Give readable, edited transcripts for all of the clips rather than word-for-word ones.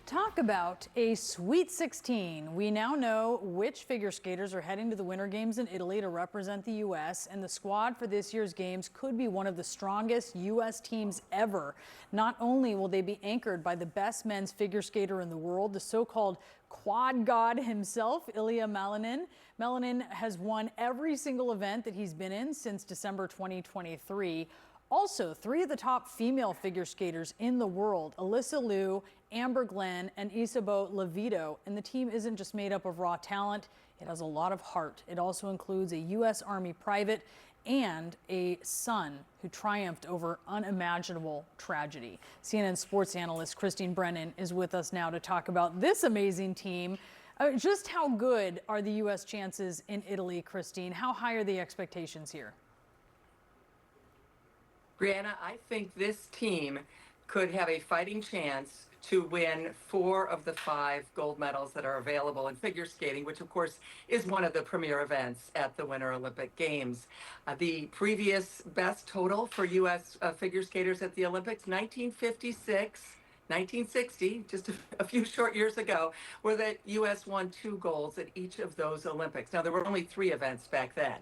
Talk about a Sweet 16. We now know which figure skaters are heading to the Winter Games in Italy to represent the U.S., and the squad for this year's games could be one of the strongest U.S. teams ever. Not only will they be anchored by the best men's figure skater in the world, the so-called quad god himself, Ilia Malinin. Malinin has won every single event that he's been in since December 2023. Also, three of the top female figure skaters in the world, Alyssa Liu, Amber Glenn, and Isabeau Levito. And the team isn't just made up of raw talent, it has a lot of heart. It also includes a U.S. Army private and a son who triumphed over unimaginable tragedy. CNN sports analyst Brennan is with us now to talk about this amazing team. Just how good are the U.S. chances in Italy, Christine? How high are the expectations here? Brianna, I think this team could have a fighting chance to win 4 of the 5 gold medals that are available in figure skating, which of course is one of the premier events at the Winter Olympic Games. The previous best total for U.S. Figure skaters at the Olympics, 1956. 1960, just a few short years ago, where the U.S. won 2 golds at each of those Olympics. Now, there were only 3 events back then.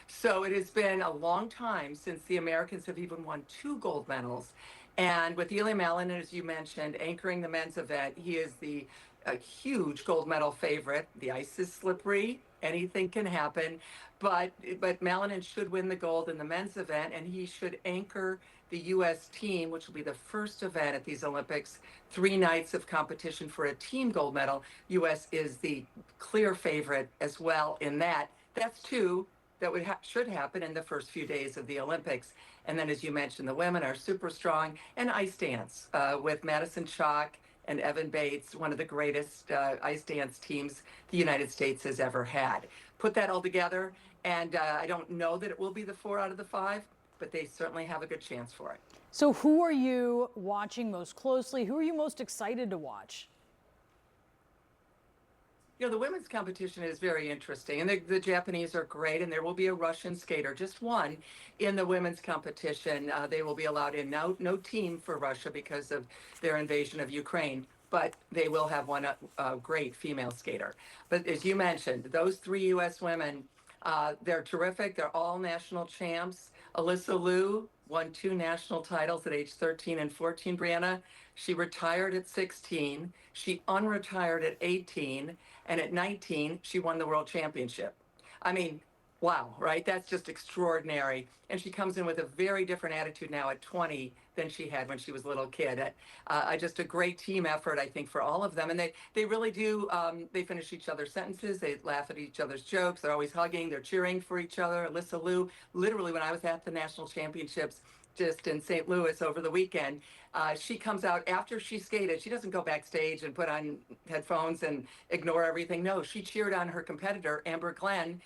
So it has been a long time since the Americans have even won 2 gold medals. And with Ilia Malinin, as you mentioned, anchoring the men's event, he is a huge gold medal favorite. The ice is slippery. Anything can happen. But Malinin should win the gold in the men's event, and he should anchor the U.S. team, which will be the first event at these Olympics. 3 nights of competition for a team gold medal. U.S. is the clear favorite as well in that. That's 2 that should happen in the first few days of the Olympics. And then, as you mentioned, the women are super strong. And ice dance with Madison, Chock, and Evan Bates, one of the greatest ice dance teams the United States has ever had. Put that all together, and I don't know that it will be the 4 out of the 5, but they certainly have a good chance for it. So who are you watching most closely? Who are you most excited to watch? You know, the women's competition is very interesting, and the Japanese are great, and there will be a Russian skater, just one, in the women's competition. They will be allowed in. No team for Russia because of their invasion of Ukraine, but they will have one great female skater. But as you mentioned, those 3 U.S. women, they're terrific. They're all national champs. Alyssa Liu won 2 national titles at age 13 and 14, Brianna. She retired at 16. She unretired at 18. And at 19, she won the world championship. I mean, wow, right? That's just extraordinary. And she comes in with a very different attitude now at 20 than she had when she was a little kid. Just a great team effort, I think, for all of them. And they really do, they finish each other's sentences. They laugh at each other's jokes. They're always hugging. They're cheering for each other. Alyssa Liu, literally, when I was at the national championships, just in St. Louis over the weekend, she comes out after she skated. She doesn't go backstage and put on headphones and ignore everything. No, she cheered on her competitor, Amber Glenn.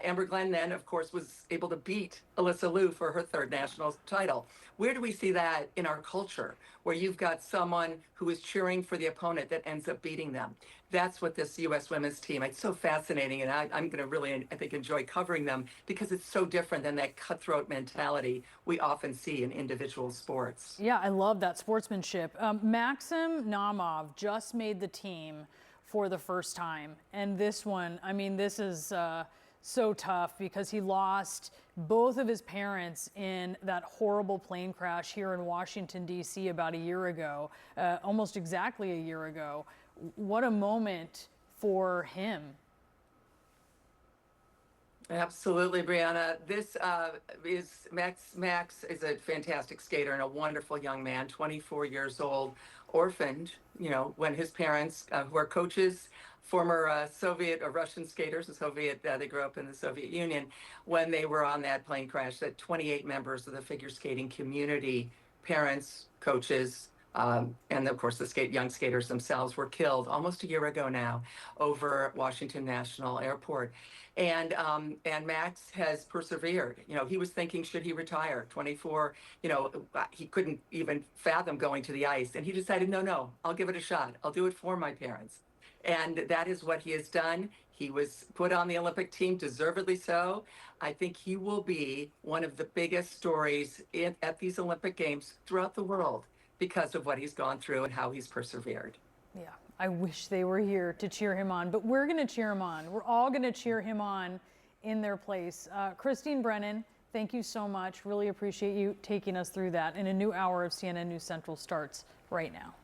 Amber Glenn then, of course, was able to beat Alyssa Liu for her 3rd national title. Where do we see that in our culture, where you've got someone who is cheering for the opponent that ends up beating them? That's what this U.S. women's team, it's so fascinating, and I'm going to really, I think, enjoy covering them because it's so different than that cutthroat mentality we often see in individual sports. Yeah, I love that sportsmanship. Maxim Naumov just made the team for the first time. And this one, I mean, this is so tough because he lost both of his parents in that horrible plane crash here in Washington, D.C. about a year ago, almost exactly a year ago. What a moment for him. Absolutely, Brianna. This is Max is a fantastic skater and a wonderful young man, 24 years old, orphaned, you know, when his parents, who are coaches, former Soviet or Russian skaters, they grew up in the Soviet Union, when they were on that plane crash, that 28 members of the figure skating community, parents, coaches, and of course the young skaters themselves were killed almost a year ago now over Washington National Airport. And Max has persevered. You know, he was thinking, should he retire? 24, you know, he couldn't even fathom going to the ice. And he decided, no, I'll give it a shot. I'll do it for my parents. And that is what he has done. He was put on the Olympic team, deservedly so. I think he will be one of the biggest stories at these Olympic Games throughout the world because of what he's gone through and how he's persevered. Yeah, I wish they were here to cheer him on, but we're going to cheer him on. We're all going to cheer him on in their place. Christine Brennan, thank you so much. Really appreciate you taking us through that. And a new hour of CNN News Central starts right now.